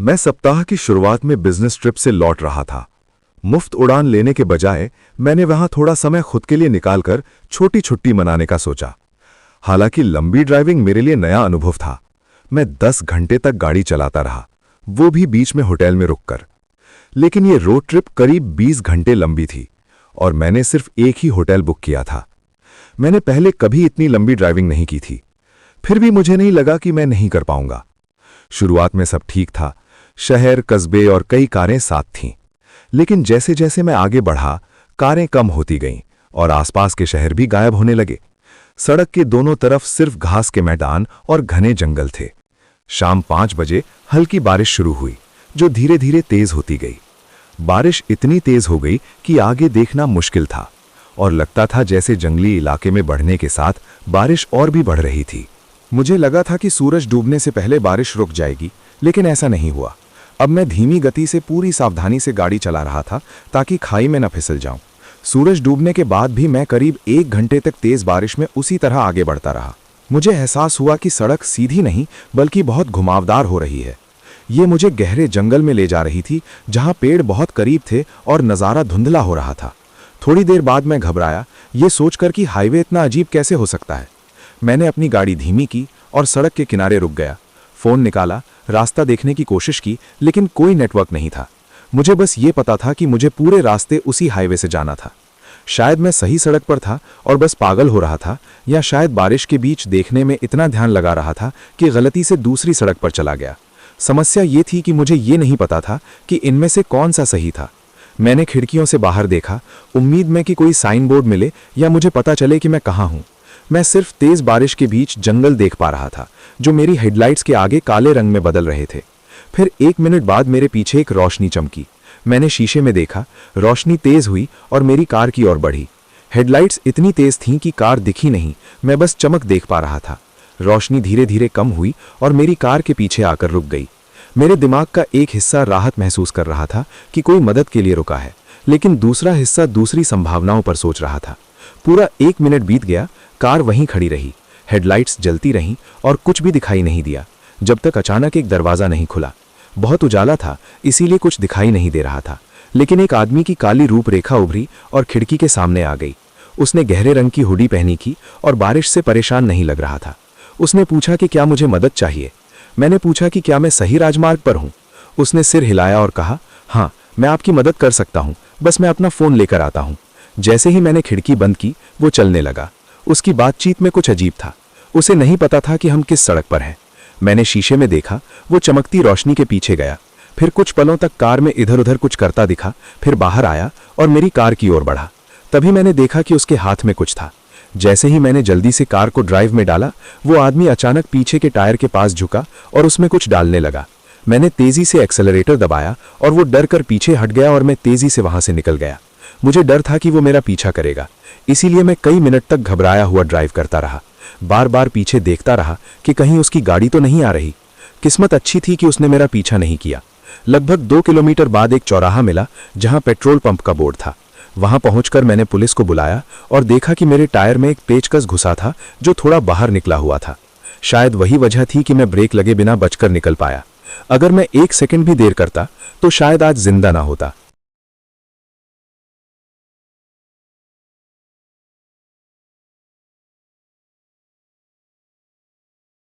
मैं सप्ताह की शुरुआत में बिजनेस ट्रिप से लौट रहा था। मुफ्त उड़ान लेने के बजाय मैंने वहां थोड़ा समय खुद के लिए निकालकर छोटी छुट्टी मनाने का सोचा। हालांकि लंबी ड्राइविंग मेरे लिए नया अनुभव था। मैं 10 घंटे तक गाड़ी चलाता रहा, वो भी बीच में होटल में रुककर। लेकिन ये रोड ट्रिप करीब 20 घंटे लंबी थी और मैंने सिर्फ एक ही होटल बुक किया था। मैंने पहले कभी इतनी लंबी ड्राइविंग नहीं की थी, फिर भी मुझे नहीं लगा कि मैं नहीं कर पाऊंगा। शुरुआत में सब ठीक था, शहर, कस्बे और कई कारें साथ थीं। लेकिन जैसे जैसे मैं आगे बढ़ा, कारें कम होती गईं और आसपास के शहर भी गायब होने लगे। सड़क के दोनों तरफ सिर्फ घास के मैदान और घने जंगल थे। शाम 5 बजे हल्की बारिश शुरू हुई, जो धीरे धीरे तेज होती गई। बारिश इतनी तेज हो गई कि आगे देखना मुश्किल था और लगता था जैसे जंगली इलाके में बढ़ने के साथ बारिश और भी बढ़ रही थी। मुझे लगा था कि सूरज डूबने से पहले बारिश रुक जाएगी, लेकिन ऐसा नहीं हुआ। अब मैं धीमी गति से पूरी सावधानी से गाड़ी चला रहा था ताकि खाई में न फिसल जाऊं। सूरज डूबने के बाद भी मैं करीब 1 घंटे तक तेज बारिश में उसी तरह आगे बढ़ता रहा। मुझे एहसास हुआ कि सड़क सीधी नहीं बल्कि बहुत घुमावदार हो रही है। ये मुझे गहरे जंगल में ले जा रही थी, जहां पेड़ बहुत करीब थे और नज़ारा धुंधला हो रहा था। थोड़ी देर बाद मैं घबराया, ये सोचकर कि हाईवे इतना अजीब कैसे हो सकता है। मैंने अपनी गाड़ी धीमी की और सड़क के किनारे रुक गया। फ़ोन निकाला, रास्ता देखने की कोशिश की, लेकिन कोई नेटवर्क नहीं था। मुझे बस ये पता था कि मुझे पूरे रास्ते उसी हाईवे से जाना था। शायद मैं सही सड़क पर था और बस पागल हो रहा था, या शायद बारिश के बीच देखने में इतना ध्यान लगा रहा था कि गलती से दूसरी सड़क पर चला गया। समस्या ये थी कि मुझे ये नहीं पता था कि इनमें से कौन सा सही था। मैंने खिड़कियों से बाहर देखा, उम्मीद में कि कोई साइन बोर्ड मिले या मुझे पता चले कि मैं कहाँ हूँ। मैं सिर्फ तेज बारिश के बीच जंगल देख पा रहा था, जो मेरी हेडलाइट्स के आगे काले रंग में बदल रहे थे। फिर 1 मिनट बाद मेरे पीछे एक रोशनी चमकी। मैंने शीशे में देखा, रोशनी तेज हुई और मेरी कार की ओर बढ़ी। हेडलाइट्स इतनी तेज थीं कि कार दिखी नहीं, मैं बस चमक देख पा रहा था। रोशनी धीरे धीरे कम हुई और मेरी कार के पीछे आकर रुक गई। मेरे दिमाग का एक हिस्सा राहत महसूस कर रहा था कि कोई मदद के लिए रुका है, लेकिन दूसरा हिस्सा दूसरी संभावनाओं पर सोच रहा था। पूरा 1 मिनट बीत गया, कार वहीं खड़ी रही, हेडलाइट्स जलती रहीं और कुछ भी दिखाई नहीं दिया, जब तक अचानक एक दरवाज़ा नहीं खुला। बहुत उजाला था, इसीलिए कुछ दिखाई नहीं दे रहा था, लेकिन एक आदमी की काली रूपरेखा उभरी और खिड़की के सामने आ गई। उसने गहरे रंग की हुडी पहनी थी और बारिश से परेशान नहीं लग रहा था। उसने पूछा कि क्या मुझे मदद चाहिए। मैंने पूछा कि क्या मैं सही राजमार्ग पर हूँ। उसने सिर हिलाया और कहा, हाँ, मैं आपकी मदद कर सकता हूँ, बस मैं अपना फ़ोन लेकर आता हूँ। जैसे ही मैंने खिड़की बंद की, वो चलने लगा। उसकी बातचीत में कुछ अजीब था। उसे नहीं पता था कि हम किस सड़क पर हैं। मैंने शीशे में देखा, वो चमकती रोशनी के पीछे गया। फिर कुछ पलों तक कार में इधर उधर कुछ करता दिखा, फिर बाहर आया और मेरी कार की ओर बढ़ा। तभी मैंने देखा कि उसके हाथ में कुछ था। जैसे ही मैंने जल्दी से कार को ड्राइव में डाला, वो आदमी अचानक पीछे के टायर के पास झुका और उसमें कुछ डालने लगा। मैंने तेजी से एक्सेलरेटर दबाया और वो डर कर पीछे हट गया और मैं तेजी से वहां से निकल गया। मुझे डर था कि वो मेरा पीछा करेगा, इसीलिए मैं कई मिनट तक घबराया हुआ ड्राइव करता रहा। बार बार पीछे देखता रहा कि कहीं उसकी गाड़ी तो नहीं आ रही। किस्मत अच्छी थी कि उसने मेरा पीछा नहीं किया। लगभग 2 किलोमीटर बाद एक चौराहा मिला, जहां पेट्रोल पंप का बोर्ड था। वहां पहुंचकर मैंने पुलिस को बुलाया और देखा कि मेरे टायर में एक पेचकस घुसा था, जो थोड़ा बाहर निकला हुआ था। शायद वही वजह थी कि मैं ब्रेक लगे बिना बचकर निकल पाया। अगर मैं 1 सेकंड भी देर करता तो शायद आज जिंदा ना होता।